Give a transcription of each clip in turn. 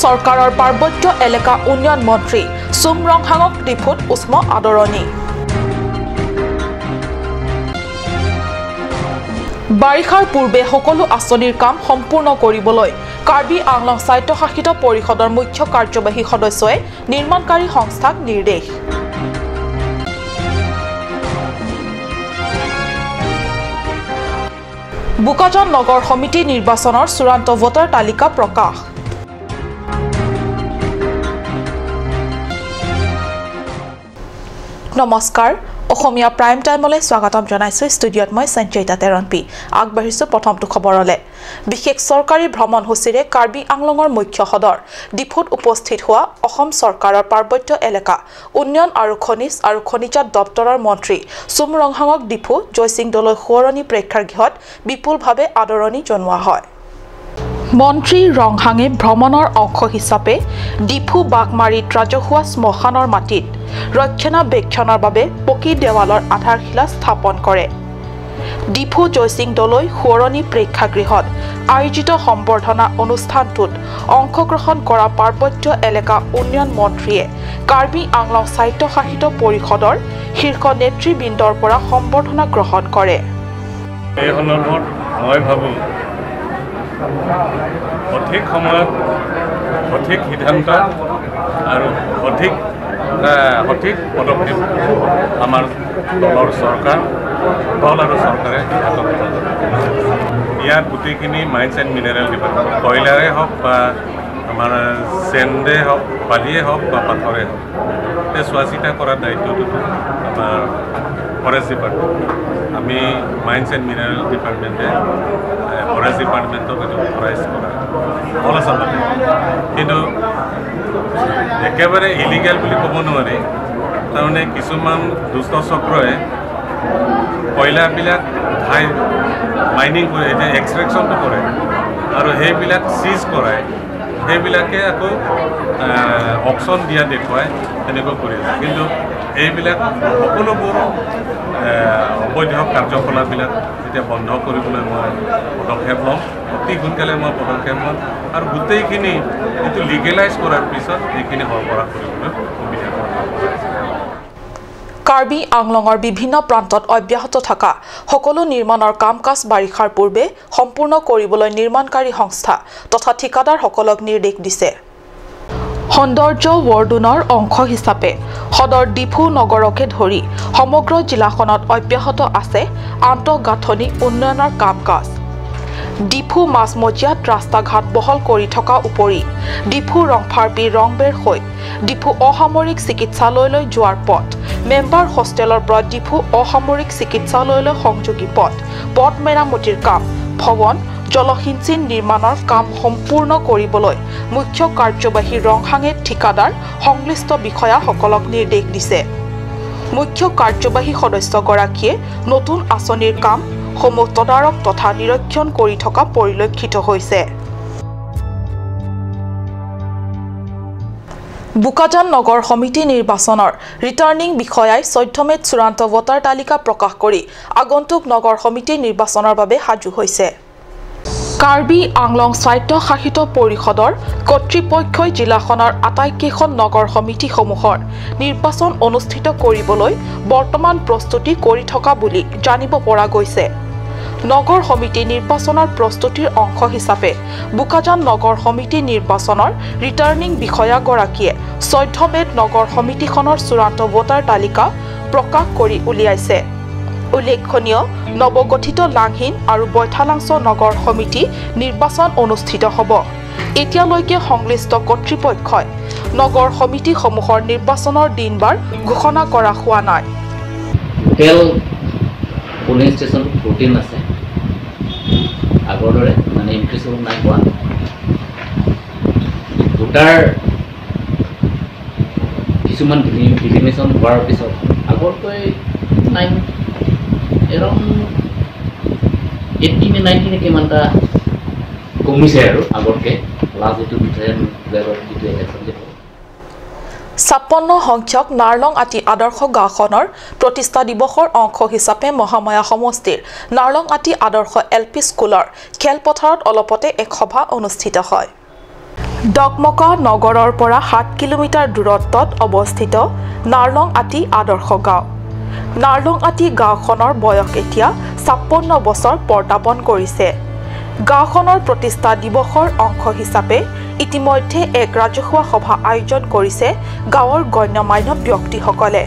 চৰকাৰৰ পাৰ্বত্য এলেকা উন্নয়ন মন্ত্ৰী চুমৰংহাঙক ডিফুত উষ্ম আদৰণি বাৰিষাৰ পূৰ্বে সকলো আঁচনিৰ কাম সম্পূৰ্ণ কৰিবলৈ কাৰ্বি আংলং স্বায়ত্তশাসিত পৰিষদৰ মুখ্য কাৰ্যবাহী সদস্যই নিৰ্মাণকাৰী সংস্থাক নিৰ্দেশ বুকাজান নগৰ সমিতি নিৰ্বাচনৰ চূড়ান্ত ভোটাৰ তালিকা প্ৰকাশ নমস্কাৰ অসমীয়া প্ৰাইম টাইমলৈ স্বাগতম জনাইছো ষ্টুডিঅত মই সঞ্চয়িতা তেৰণপি আগবাঢ়িছো প্ৰথমটো খবৰলে বিশেষ চৰকাৰী ভ্ৰমণসূচীৰে কাৰ্বি আংলঙৰ মুখ্য সদৰ ডিফুত উপস্থিত হোৱা অসম চৰকাৰৰ পাৰ্বত্য এলেকা উন্নয়ন আৰু খনিজাত দপ্তৰৰ মন্ত্ৰী চুমৰংহাঙক ডিফু জয়সিং দলৈ সোঁৱৰণি প্ৰেক্ষাগৃহত বিপুলভাৱে আদৰণি জনোৱা হয় মন্ত্ৰী ৰংহাঙে ভ্ৰমণৰ অংশ হিচাপে ডিফু বাগমাৰীত ৰাজহুৱা শ্মশানৰ মাটিত ৰক্ষণাবেক্ষণৰ বাবে পকী দেৱালৰ আধাৰশিলা স্থাপন কৰে ডিফু জয়সিং দলৈ সোঁৱৰণি প্ৰেক্ষাগৃহত আয়োজিত সম্বৰ্ধনা অনুষ্ঠানটোত অংশগ্ৰহণ কৰা পাৰ্বত্য এলেকা উন্নয়ন মন্ত্ৰীয়ে কাৰ্বি আংলং স্বায়ত্তশাসিত পৰিষদৰ শীৰ্ষ নেতৃবৃন্দৰ পৰা সম্বৰ্ধনা গ্ৰহণ কৰে এই সন্দৰ্ভত মই ভাবোঁ সঠিক সময়ত সঠিক সিদ্ধান্ত আৰু সঠিক পদক্ষেপ আমাৰ দলৰ চৰকাৰ দল আৰু চৰকাৰে ইয়াত গোটেইখিনি মাইন্স এণ্ড মিনাৰেল ডিপাৰ্টমেণ্ট কয়লাৰে হওক বা আমাৰ চেণ্ডে হওক বালিয়ে হওক বা পাথৰে হওক এই চোৱা চিতা কৰাৰ দায়িত্বটো আমাৰ ফৰেষ্ট ডিপাৰ্টমেণ্ট আমি মাইন্স এণ্ড মিনাৰেল ডিপাৰ্টমেণ্টে ফৰেষ্ট ডিপাৰ্টমেণ্টক এইটো অথৰাইজ কৰা হ'ল আচলতে কিন্তু একেবাৰে ইলিগেল বুলি ক'ব নোৱাৰি তাৰমানে কিছুমান দুষ্ট চক্ৰই কয়লাবিলাক ঠাই মাইনিং কৰে এতিয়া এক্সট্ৰেকশ্যনটো কৰে আৰু সেইবিলাক চিজ কৰাই সেইবিলাকে আকৌ অকশ্যন দিয়া দেখুৱাই তেনেকৈ কৰি আছে কিন্তু এইবিলাক সকলোবোৰ অবৈধ কাৰ্যকলাপবিলাক এতিয়া বন্ধ কৰিবলৈ মই পদক্ষেপ ল'ম অতি সোনকালে মই পদক্ষেপ ল'ম আৰু গোটেইখিনি এইটো লিগেলাইজ কৰাৰ পিছত এইখিনি সৰবৰাহ কৰিবলৈ সুবিধা কৰা কাৰ্বি আংলঙৰ বিভিন্ন প্ৰান্তত অব্যাহত থকা সকলো নিৰ্মাণৰ কাম কাজ বাৰিষাৰ পূৰ্বে সম্পূৰ্ণ কৰিবলৈ নিৰ্মাণকাৰী সংস্থা তথা ঠিকাদাৰসকলক নিৰ্দেশ দিছে সৌন্দৰ্য ৱৰ্ডুনৰ অংশ হিচাপে সদৰ ডিফু নগৰকে ধৰি সমগ্ৰ জিলাখনত অব্যাহত আছে আন্তঃগাঁথনি উন্নয়নৰ কাম কাজ ডিফু মাজমজিয়াত ৰাস্তা ঘাট বহল কৰি থকা উপৰি ডিফু ৰংফাৰ্পি ৰংবেৰ হৈ ডিফু অসামৰিক চিকিৎসালয়লৈ যোৱাৰ পথ মেম্বাৰ হোষ্টেলৰ পৰা ডিফু অসামৰিক চিকিৎসালয়লৈ সংযোগী পথ মেৰামতিৰ কাম ভৱন জলসিঞ্চন নিৰ্মাণৰ কাম সম্পূৰ্ণ কৰিবলৈ মুখ্য কাৰ্যবাহী ৰংহাঙে ঠিকাদাৰ সংশ্লিষ্ট বিষয়াসকলক নিৰ্দেশ দিছে মুখ্য কাৰ্যবাহী সদস্যগৰাকীয়ে নতুন আঁচনিৰ কাম সমূহ তদাৰক তথা নিৰীক্ষণ কৰি থকা পৰিলক্ষিত হৈছে বুকাজান নগৰ সমিতি নিৰ্বাচনৰ ৰিটাৰ্নিং বিষয়াই 14 মেত চূড়ান্ত ভোটাৰ তালিকা প্ৰকাশ কৰি আগন্তুক নগৰ সমিতি নিৰ্বাচনৰ বাবে সাজু হৈছে কাৰ্বি আংলং স্বায়ত্তশাসিত পৰিষদৰ কৰ্তৃপক্ষই জিলাখনৰ আটাইকেইখন নগৰ সমিতিসমূহৰ নিৰ্বাচন অনুষ্ঠিত কৰিবলৈ বৰ্তমান প্ৰস্তুতি কৰি থকা বুলি জানিব পৰা গৈছে নগৰ সমিতি নিৰ্বাচনৰ প্ৰস্তুতিৰ অংশ হিচাপে বুকাজান নগৰ সমিতি নিৰ্বাচনৰ ৰিটাৰ্নিং বিষয়াগৰাকীয়ে 14 মেত নগৰ সমিতিখনৰ চূড়ান্ত ভোটাৰ তালিকা প্ৰকাশ কৰি উলিয়াইছে উল্লেখনীয় নৱগঠিত লাংহিন আৰু বৈঠালাংছ নগৰ সমিতি নিৰ্বাচন অনুষ্ঠিত হ'ব এতিয়ালৈকে সংশ্লিষ্ট কৰ্তৃপক্ষই নগৰ সমিতিসমূহৰ নিৰ্বাচনৰ দিনবাৰ ঘোষণা কৰা হোৱা নাই পুলিং ষ্টেচন 14 আছে আগৰ দৰে মানে ইনক্ৰিজ হ'ব নাই হোৱা ভোটাৰ কিছুমান ডিলিমিনেশ্যন হোৱাৰ পিছত আগতকৈ 9 এৰাউণ্ড 18 19 কিমানটা কমিছে আৰু আগতকৈ লাষ্ট যিটো যিটো ইলেকশ্যন 56 সংখ্যক নাৰলং আটি আদৰ্শ গাঁওখনৰ প্ৰতিষ্ঠা দিৱসৰ অংশ হিচাপে মহামায়া সমষ্টিৰ নাৰলং আটি আদৰ্শ এলপি স্কুলৰ খেলপথাৰত অলপতে এক সভা অনুষ্ঠিত হয় ডকমকা নগৰৰ পৰা 7 কিলোমিটাৰ দূৰত্বত অৱস্থিত নাৰলং আটি আদৰ্শ গাঁও। নাৰলং আটি গাঁওখনৰ বয়স এতিয়া 56 বছৰ পৰ্দাপন কৰিছে। গাঁওখনৰ প্ৰতিষ্ঠা দিৱসৰ অংশ হিচাপে ইতিমধ্যে এক ৰাজহুৱা সভা আয়োজন কৰিছে গাঁৱৰ গণ্যমান্য ব্যক্তিসকলে।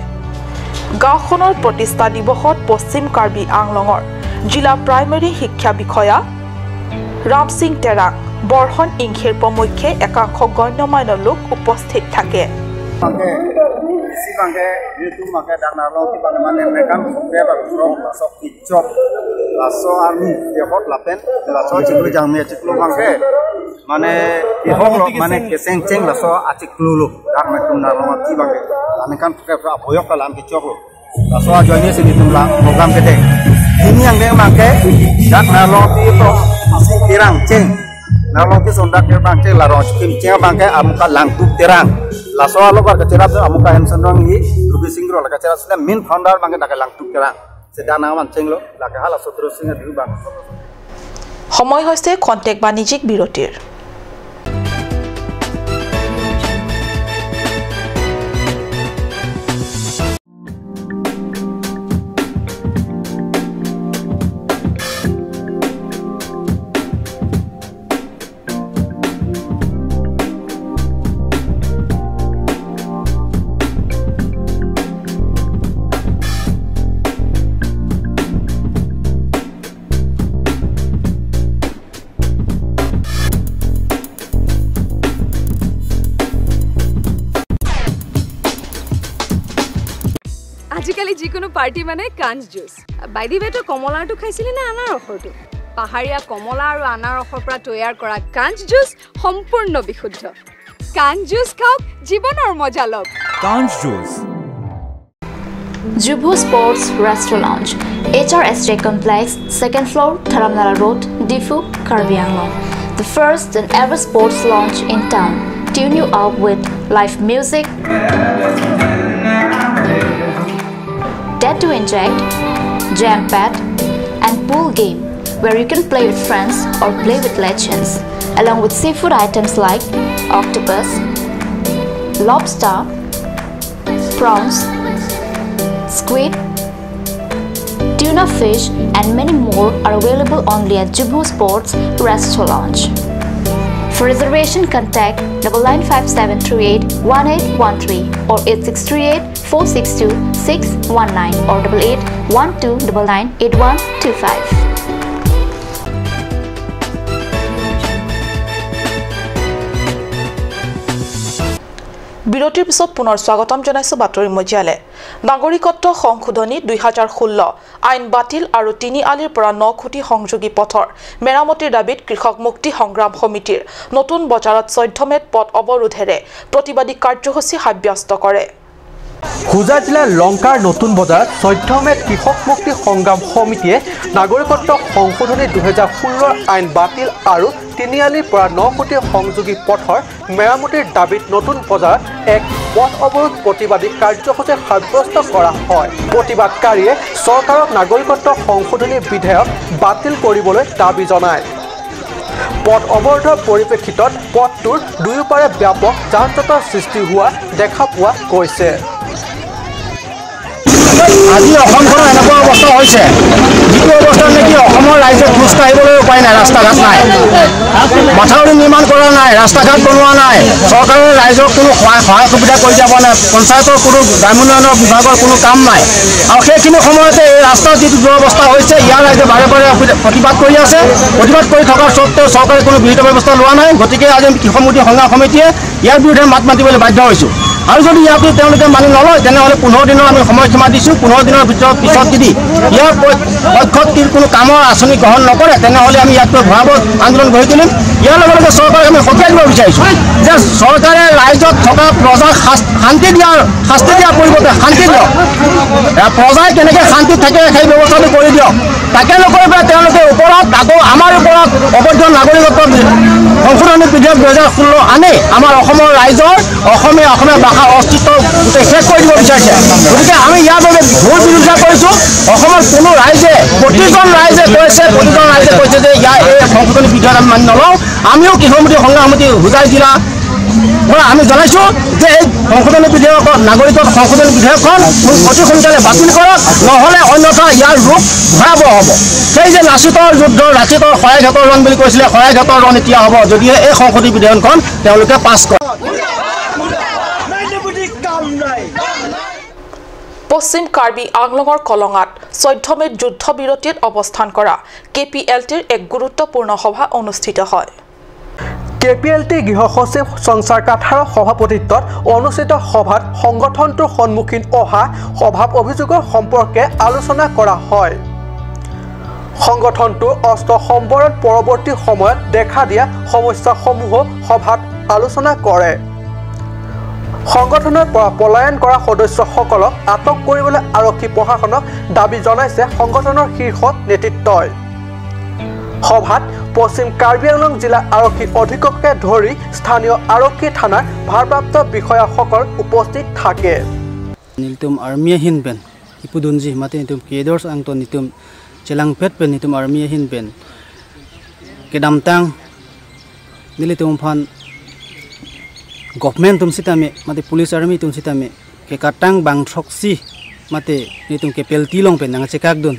গাঁওখনৰ প্ৰতিষ্ঠা দিৱসত পশ্চিম কাৰ্বি আংলঙৰ জিলা প্ৰাইমেৰী শিক্ষা বিষয়া ৰাম সিং টেৰাং, বৰহন ইংখেৰ প্ৰমুখ্যে একাংশ গণ্যমান্য লোক উপস্থিত থাকে। মানে মানে কেসেং চেং লাস আচিকলুলো ডাক মেকুম নারলং কি বাকে আনেকান বয়ক কালাম কি চকলো লাস জয়নি সিনি তুমলা program kete ini yang dia make dak nalarong ti to tirang ceng nalarong ti sondak tirang ceng larong kim ceng bangke amuka langtuk tirang laso alokar kecerap amuka hem sendong i rubi singro la kecerap sene min founder bangke dak langtuk tirang sedana man ceng lo la ke hala sotro singa diru bang সময় হৈছে contact বাণিজ্যিক বিৰতিৰ। আজিকালি যিকোনো party মানে কাঞ্জ juice. By the ৱে তো কমলাটো খাইছিলি না আনাৰসৰটো? পাহাৰীয়া কমলা আৰু আনাৰসৰ পৰা তৈয়াৰ কৰা কাঞ্জ জুচ সম্পূৰ্ণ বিশুদ্ধ। কাঞ্জ জুচ খাওক, জীৱনৰ মজা লওক। কাঞ্জ juice Jubu Sports Restaurant Lounge, HRSJ Complex, 2nd floor, Dharamnala Road, Difu, Karbi Anglong. The first and ever sports lounge in town. Tune you up with live music, Dead to Inject, Jam Pad, and pool game where you can play with friends or play with legends, along with seafood items like octopus, lobster, prawns, squid, tuna fish, and many more are available only at Jubu Sports Restaurant Lounge. For reservation, contact 9957381813 or 8638462619 or 8812998125. বিৰতিৰ পিছত পুনৰ স্বাগতম জনাইছো বাতৰি মজিয়ালে। নাগৰিকত্ব সংশোধনী 2016 আইন বাতিল আৰু তিনিআলিৰ পৰা 9 খুঁটি সংযোগী পথৰ মেৰামতিৰ দাবীত কৃষক মুক্তি সংগ্ৰাম সমিতিৰ নতুন বজাৰত 14 মেত পথ অৱৰোধেৰে প্ৰতিবাদী কাৰ্যসূচী সাব্যস্ত কৰে। হুজা জিলাৰ লংকাৰ নতুন বজাৰত 14 মেত কৃষক মুক্তি সংগ্ৰাম সমিতিয়ে নাগৰিকত্ব সংশোধনী 2016 আইন বাতিল আৰু তিনিআলিৰ পৰা 9 খুঁটি সংযোগী পথৰ মেৰামতিৰ দাবীত নতুন বজাৰত এক পথ অৱৰোধ প্ৰতিবাদী কাৰ্যসূচী সাব্যস্ত কৰা হয়। প্ৰতিবাদকাৰীয়ে চৰকাৰক নাগৰিকত্ব সংশোধনী বিধেয়ক বাতিল কৰিবলৈ দাবী জনায়। পথ অৱৰোধৰ পৰিপ্ৰেক্ষিতত পথটোৰ দুয়োপাৰে ব্যাপক যান জঁটৰ সৃষ্টি হোৱা দেখা পোৱা গৈছে। আজি অসমখনৰ এনেকুৱা অৱস্থা হৈছে যিটো অৱস্থাত নেকি অসমৰ ৰাইজে খোজ কাঢ়িবলৈ উপায় নাই, ৰাস্তা ঘাট নাই, মাথাউৰি নিৰ্মাণ কৰা নাই, ৰাস্তা ঘাট বনোৱা নাই, চৰকাৰৰ ৰাইজক কোনো সহায় সুবিধা কৰি যাব নাই, পঞ্চায়তৰ কোনো গ্ৰামোন্নয়নৰ বিভাগৰ কোনো কাম নাই। আৰু সেইখিনি সময়তে এই ৰাস্তাৰ যিটো দুৰৱস্থা হৈছে ইয়াৰ ৰাইজে বাৰে বাৰে প্ৰতিবাদ কৰি আছে। প্ৰতিবাদ কৰি থকাৰ স্বত্তেও চৰকাৰে কোনো বিহিত ব্যৱস্থা লোৱা নাই। গতিকে আজি কৃষক মুক্তি সংগ্ৰাম সমিতিয়ে ইয়াৰ বিৰুদ্ধে মাত মাতিবলৈ বাধ্য হৈছোঁ। আৰু যদি ইয়াক তেওঁলোকে মানি নলয় তেনেহ'লে 15 দিনৰ আমি সময়সীমা দিছোঁ। 15 দিনৰ পিছত যদি ইয়াৰ পক্ষত কোনো কামৰ আঁচনি গ্ৰহণ নকৰে তেনেহ'লে আমি ইয়াতকৈ ভয়াৱহ আন্দোলন গঢ়ি তুলিম। ইয়াৰ লগে লগে চৰকাৰক আমি সকীয়াই দিব বিচাৰিছোঁ যে চৰকাৰে ৰাইজক থকা প্ৰজাক শাস্তি দিয়াৰ পৰিৱৰ্তে শান্তি দিয়ক। প্ৰজাই কেনেকৈ শান্তিত থাকে সেই ব্যৱস্থাটো কৰি দিয়ক। তাকে নকৰি পেলাই তেওঁলোকে ওপৰত আকৌ আমাৰ ওপৰত অবৈধ নাগৰিকত্ব সংশোধনী বিধেয়ক 2016 আনি আমাৰ অসমৰ ৰাইজৰ অসমীয়া ভাষাৰ অস্তিত্ব শেষ কৰি দিব বিচাৰিছে গতিকে আমি ইয়াৰ বাবে ঘোৰ বিৰোধিতা কৰিছোঁ অসমৰ কোনো ৰাইজে প্ৰতিজন ৰাইজে কৈছে যে ইয়াৰ এই সংশোধনী বিধেয়ক আমি মানি নলওঁ আমিও কৃষকমন্ত্ৰী সংগ্ৰাম সমিতি হোজাই জিলা আমি জনাইছোঁ যে এই সংশোধনী বিধেয়কৰ নাগৰিকত্ব সংশোধনী বিধেয়কখন অতি সোনকালে বাতিল কৰক নহ'লে অন্যথা ইয়াৰ ৰূপ ভয়াৱহ হ'ব সেই যে লাচিতৰ যুদ্ধৰ ৰাচিতৰ শৰাইঘাটৰ ৰণ বুলি কৈছিলে শৰাইঘাটৰ ৰণ এতিয়া হ'ব যদিহে এই সংশোধনী বিধেয়কখন তেওঁলোকে পাছ কৰে পশ্চিম কাৰ্বি আংলঙৰ কলঙাত 14 মেত যুদ্ধবিৰতিত অৱস্থান কৰা KPLTৰ এক গুৰুত্বপূৰ্ণ সভা অনুষ্ঠিত হয় KPLT গৃহ সচিব সংসাৰ কাঠাৰৰ সভাপতিত্বত অনুষ্ঠিত সভাত সংগঠনটোৰ সন্মুখীন অহা অভাৱ অভিযোগৰ সম্পৰ্কে আলোচনা কৰা হয় সংগঠনটোৰ অস্ত্ৰ সম্বৰণ পৰৱৰ্তী সময়ত দেখা দিয়া সমস্যাসমূহ সভাত আলোচনা কৰে সংগঠনৰ পৰা পলায়ন কৰা সদস্যসকলক আটক কৰিবলৈ আৰক্ষী প্ৰশাসনক দাবী জনাইছে সংগঠনৰ শীৰ্ষ নেতৃত্বই সভাত পশ্চিম কাৰ্বি আংলং জিলা আৰক্ষী অধীক্ষকে ধৰি স্থানীয় আৰক্ষী থানাৰ ভাৰপ্ৰাপ্ত বিষয়াসকল উপস্থিত থাকে নিলতুম আৰ্মিয়া হিনপেন ইপুদুনজি মাতে নিতুম কেদৰ্স আংটো নিতুম চেলাংপেট পেন নিতুম আৰ্মিয়া হিনপেন কেদামতাং নিলিতুম ফান গভৰ্ণমেণ্ট তুমসিতামে মাতে পুলিচ আৰ্মি তুমসিতামে के काटांग बांग थक्सी माते नितुम के पेल्टी लोंग पेन नांगा चेकाक दुन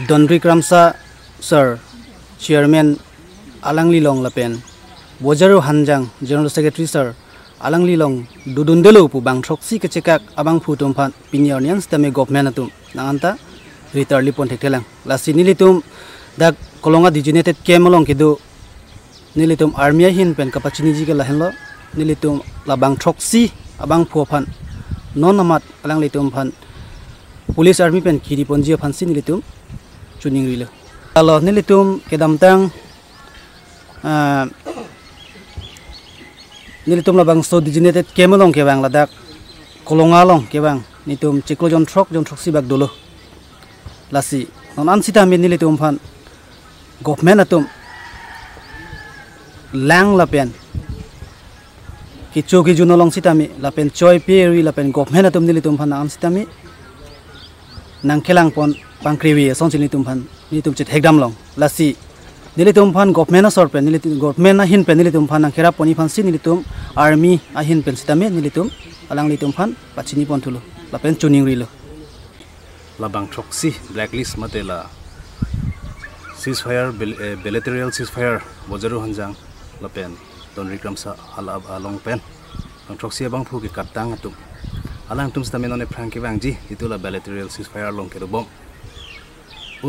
दनरी क्रामसा सर चेयरमैन आलांगली लोंग लपेन बोजारो हानजांग जनरल सेक्रेटरी सर आलांगली लोंग दुदुनदेलो पु बांग थक्सी के चेकाक अबांग फुतुम फान पिनियनियंस तमे गवर्नमेंट तुम नांगता रिटारली पन्थेक्टेलां लासि निलितुम दा कोलोंगा डिजिनेटेड केमलोंग केदो निलितुम आर्मिया हिन pen कापाचिनी ji K लहनलो निलितुम लाबांग थक्सी abang phuafan non amat alang litum phan police army pen khiri ponji phan sin litum chuning rilo alo ni litum kedamtang ni litum labang so designated kemelong ke bang ladak kolonga long ke bang nitum chiklo jon throk si bak dolo lasi non an sita min ni litum phan government atum lang la pen Kicho kijo nolong sitami lapen choi peri lapen government atum nili tumpan ang sitami nang kelang pon pangkriwi song chili tumpan nili tum chit hegdam long lasi nili tumpan government asor pen nili government ahin pen nili tumpan nang kera poni phan si nili tum army ahin pen sitami nili tum alang li tumpan pachini pon thulu lapen chuning rilo labang troxy blacklist matela ceasefire bilateral ceasefire bojaru hanjang lapen don rikramsa alab along pen troxy abang phu ki katang atum alang tum stamen one franki bangji itula bilateral ceasefire long ke bom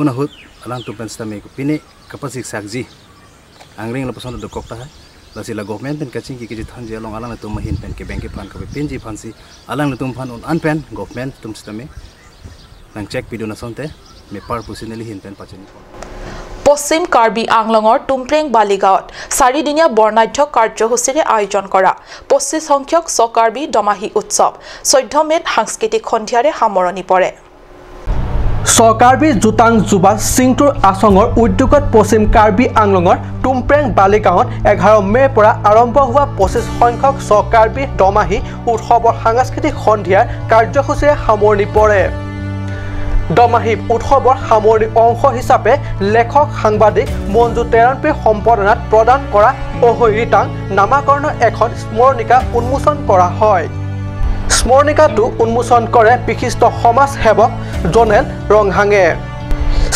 una hut alang tum pen stame ko pine kapasik sakji angring la pason do kokta hai lasila government pen kaching ki than je long alang tum mahin pen ke bank ke phan ka pen ji phansi alang tum phan on an pen government tum stame nang check piduna sonte me par pusineli hin pen pachini পশ্চিম কাৰ্বি আংলঙৰ টুমপ্ৰেং বালিগাঁৱত 4 দিনীয়া বৰ্ণাঢ্য কাৰ্যসূচীৰে আয়োজন কৰা 25 সংখ্যক কাৰ্বি দমাহী উৎসৱ 14 মেত সাংস্কৃতিক সন্ধিয়াৰে সামৰণি পৰে কাৰ্বি জুতাং জুবা সিংটুৰ আসঙৰ উদ্যোগত পশ্চিম কাৰ্বি আংলঙৰ টুমপ্ৰেং বালিগাঁৱত 11 মেৰ পৰা আৰম্ভ হোৱা 25 সংখ্যক কাৰ্বি দমাহী উৎসৱৰ সাংস্কৃতিক সন্ধিয়াৰ কাৰ্যসূচীৰে সামৰণি পৰে দমাহী উৎসৱৰ সামৰণি অংশ হিচাপে লেখক সাংবাদিক মঞ্জু তেৰণপীৰ সম্পাদনাত প্ৰদান কৰা অহৈৰিতাং নামাকৰণৰ এখন স্মৰণিকা উন্মোচন কৰা হয় স্মৰণিকাটো উন্মোচন কৰে বিশিষ্ট সমাজ সেৱক জনেল ৰংহাঙে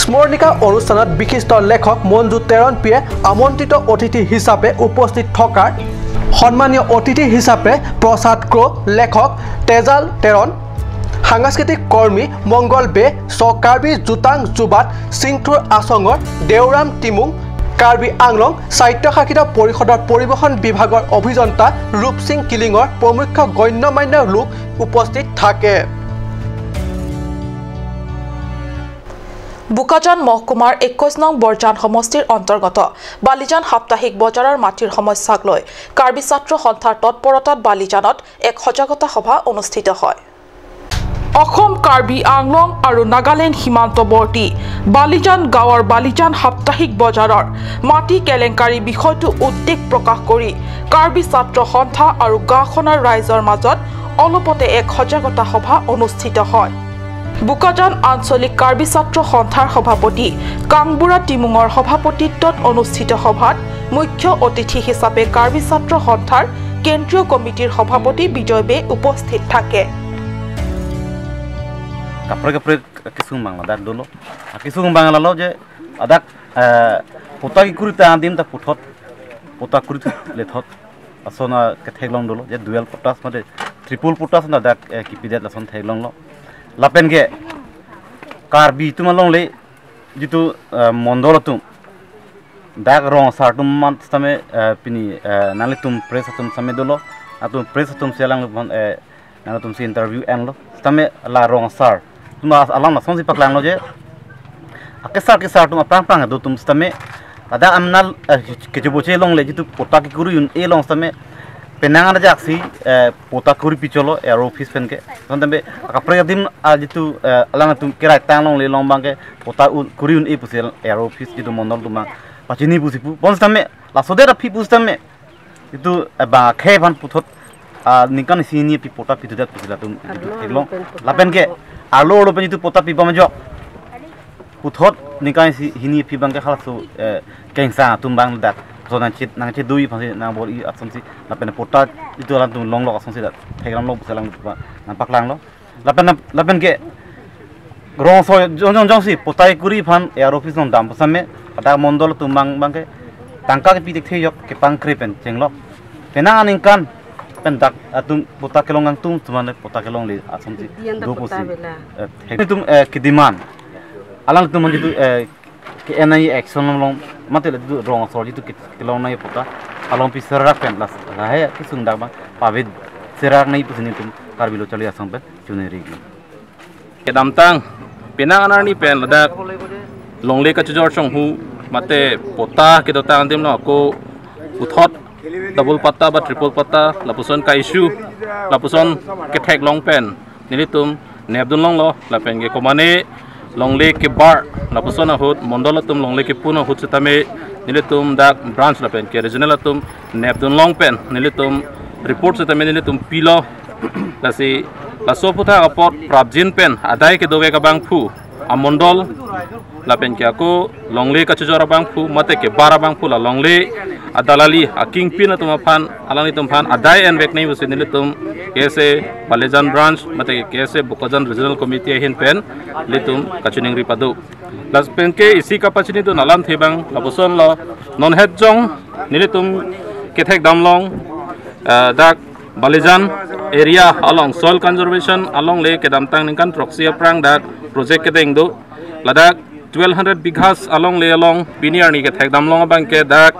স্মৰণিকা অনুষ্ঠানত বিশিষ্ট লেখক মঞ্জু তেৰণপীয়ে আমন্ত্ৰিত অতিথি হিচাপে উপস্থিত থকাৰ সন্মানীয় অতিথি হিচাপে প্ৰসাদ ক্ৰ লেখক তেজাল তেৰণ সাংস্কৃতিক কৰ্মী মংগল বে কাৰ্বি জুতাং জুবাত সিংথুৰ আসঙৰ দেওৰাম টিমুং কাৰ্বি আংলং সাহিত্য শাখিত পৰিষদৰ পৰিবহণ বিভাগৰ অভিযন্তা ৰূপসিং কিলিঙৰ প্ৰমুখ গণ্যমান্য লোক উপস্থিত থাকে বুকাজান মহকুমাৰ 21 নং বৰজান সমষ্টিৰ অন্তৰ্গত বালিজান সাপ্তাহিক বজাৰৰ মাটিৰ সমস্যাক লৈ কাৰ্বি ছাত্ৰ সন্থাৰ তৎপৰতাত বালিজানত এক সজাগতা সভা অনুষ্ঠিত হয় অসম কাৰ্বি আংলং আৰু নাগালেণ্ড সীমান্তৱৰ্তী বালিজান গাঁৱৰ বালিজান সাপ্তাহিক বজাৰৰ মাটি কেলেংকাৰী বিষয়টো উদ্বেগ প্ৰকাশ কৰি কাৰ্বি ছাত্ৰ সন্থা আৰু গাঁওখনৰ ৰাইজৰ মাজত অলপতে এক সজাগতা সভা অনুষ্ঠিত হয় বুকাজান আঞ্চলিক কাৰ্বি ছাত্ৰ সন্থাৰ সভাপতি কাংবুৰা টিমুঙৰ সভাপতিত্বত অনুষ্ঠিত সভাত মুখ্য অতিথি হিচাপে কাৰ্বি ছাত্ৰ সন্থাৰ কেন্দ্ৰীয় কমিটিৰ সভাপতি বিজয় বে উপস্থিত থাকে kapre kisung bangla dak dolo kisung bangla lo je adak pota ki kurita andim ta puthot pota kurit lethot asona ke theglong dolo je dual potas mate triple potas na dak ki pidet lason theglong lo lapen ge karbi tumalong le jitu mondolo tum dak rong sartum man tame pini nali tum press tum same dolo atum press tum selang nang tum si interview en lo tame la rong sar tuma alam na sonsi paklang lo je akesar tuma prang do tum stame ada amnal kejoboche long le jitu pota ki kuru yun e long stame penang jak si pota kuru picholo aero office pen ke sontambe akapre dim jitu alang tum kira tang long le long bang ke pota kuru yun e pusel aero office jitu mondol tuma pachini pusipu bon stame la sodera pi pustame itu ba kheban puthot nikan sini pi pota pi tudat pusila tum teglong lapen ke alo lo pen itu pota pi bamjo puthot nikan hini pi bang ke khalasu kengsa tum bang dak so nang chit dui phasi na bol i asonsi lapen pota itu lan tum long lo asonsi dat theglam lo pusalang na paklang lo lapen ke rong so jong si pota kuri phan air office non dam pasame ada mondol tum bang ke tangka ke pi dik theyok ke pangkri pen chenglo penang aning kan pendak atum pota kelongang tum tumane pota kelong le asomsi do posi tum kidiman alang tum jitu ke enai action long matele du rong so jitu kelong nai pota along pi serak pen las la he kisung dak ba pavid serak nai pusini tum karbilo chali asam pen chuneri kedam tang penang anar ni pen ladak longle ka chujor chong hu mate pota ke dotang dim no ko uthot double pata ba triple pata lapuson ka issue lapuson ke thek long pen nilitum nebdun long lo la pen ge komane longle ke bar lapuson hot mondolatum longle ke puno hot setame nilitum dak branch la pen ke regional atum nebdun long pen nilitum report setame nilitum pilo lasi la soputa apot prabjin pen adai ke doge ka bang phu amondol la pen ke ako longle ka chujora bang phu mate ke bara bang phu la longle adalali aking pin atuma phan alani tum phan adai en vek nei busin litum kese balejan branch mate kese bukajan regional committee hin pen litum kachuning ri padu las pen ke isi kapachini tu nalam thebang labuson lo non het jong nilitum kethek damlong dak balejan area along soil conservation along le kedamtang ningkan proxy prang dak project kedeng do ladak 1200 bighas along le along piniar ni kethek damlong bang ke dak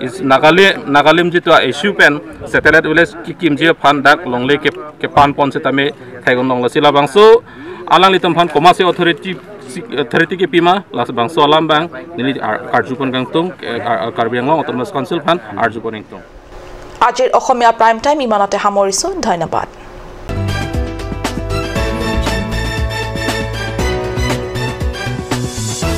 is nagalim jitu issue pen satellite village ki kimje phan dak longle ke pan pon se tame thaigon long lasila bangso alang litam phan commercial authority ke pima las bangso alam bang nili arjupon gangtung karbiang long autonomous council phan arjupon ingtung আজিৰ অসমীয়া prime time ইমানতে সামৰিছো ধন্যবাদ